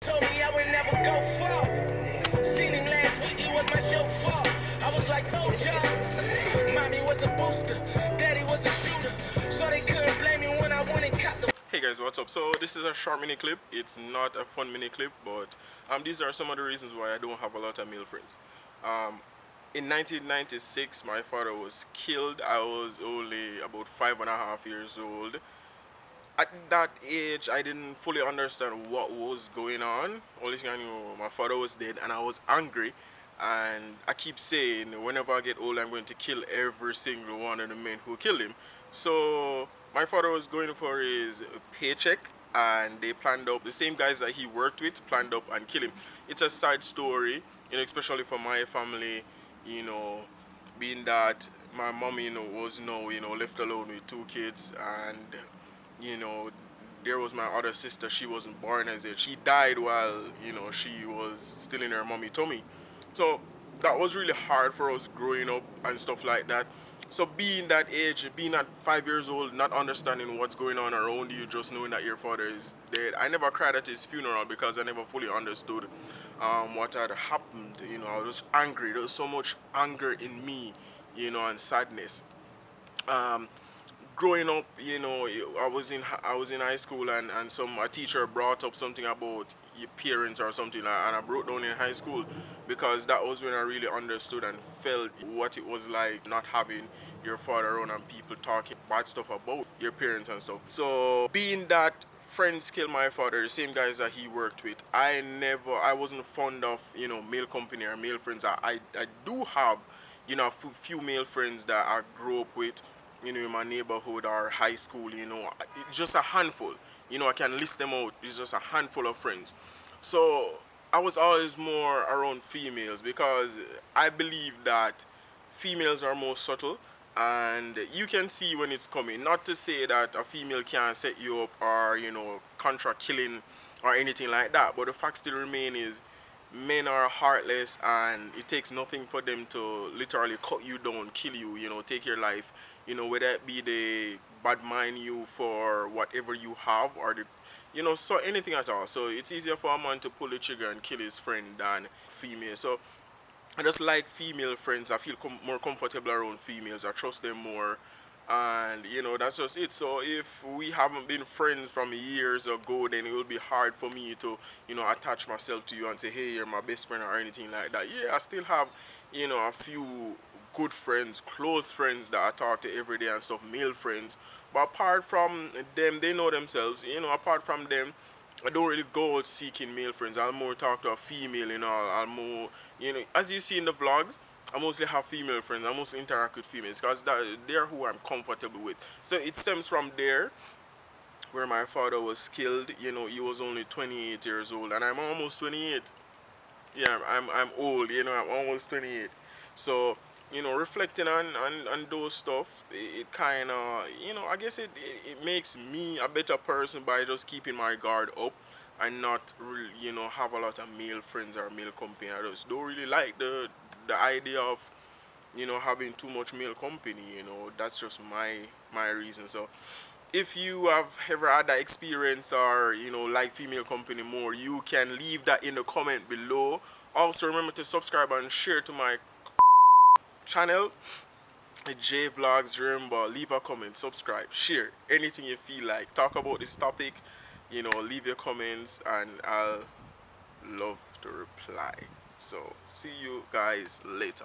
Told me I would never go far. Seen him last week, he was my chauffeur. I was like, told y'all. Mommy was a booster, daddy was a shooter. So they couldn't blame me when I went and caught the. Hey guys, what's up? So this is a short mini clip. It's not a fun mini clip, but these are some of the reasons why I don't have a lot of male friends. In 1996, my father was killed. I was only about 5.5 years old. At that age, I didn't fully understand what was going on. Only thing I knew, my father was dead, and I was angry. And I keep saying, whenever I get old, I'm going to kill every single one of the men who killed him. So my father was going for his paycheck, and they planned up. The same guys that he worked with planned up and kill him. It's a sad story, especially for my family. You know, being that my mom, was left alone with two kids, and you know, there was my other sister. She wasn't born as it. She died while, she was still in her mommy tummy. So that was really hard for us growing up and stuff like that. So being that age, being at 5 years old, not understanding what's going on around you, just knowing that your father is dead. I never cried at his funeral because I never fully understood what had happened. I was angry. There was so much anger in me, and sadness. Um, Growing up, I was in high school, and a teacher brought up something about your parents or something, and I broke down in high school because that was when I really understood and felt what it was like not having your father around and people talking bad stuff about your parents and stuff. So being that friends killed my father, the same guys that he worked with, I wasn't fond of male company or male friends. I do have a few male friends that I grew up with, in my neighborhood or high school, just a handful. I can list them out. It's just a handful of friends. So I was always more around females because I believe that females are more subtle and you can see when it's coming. Not to say that a female can't set you up or, contract killing or anything like that, but the fact still remains is men are heartless and it takes nothing for them to literally cut you down, kill you, take your life, whether it be they bad mind you for whatever you have or so anything at all. So it's easier for a man to pull the trigger and kill his friend than female. So I just like female friends. I feel more comfortable around females. I trust them more. And that's just it. So if we haven't been friends from years ago, then it will be hard for me to attach myself to you and say, hey, you're my best friend or anything like that. Yeah, I still have a few good friends, close friends that I talk to every day and stuff, male friends. But apart from them, they know themselves. Apart from them, I don't really go out seeking male friends. I'll more talk to a female, I'll more, as you see in the vlogs, I mostly have female friends. I mostly interact with females because they're who I'm comfortable with. So it stems from there where my father was killed. He was only 28 years old and I'm almost 28. Yeah, I'm old, I'm almost 28. So, reflecting on those stuff, it kind of, I guess it makes me a better person by just keeping my guard up and not really, have a lot of male friends or male company. I just don't really like the idea of, having too much male company, that's just my reason. So if you have ever had that experience or like female company more, you can leave that in the comment below. Also remember to subscribe and share to my channel, JVLOGS. Remember, leave a comment, subscribe, share anything you feel like, talk about this topic, leave your comments and I'll love to reply. So see you guys later.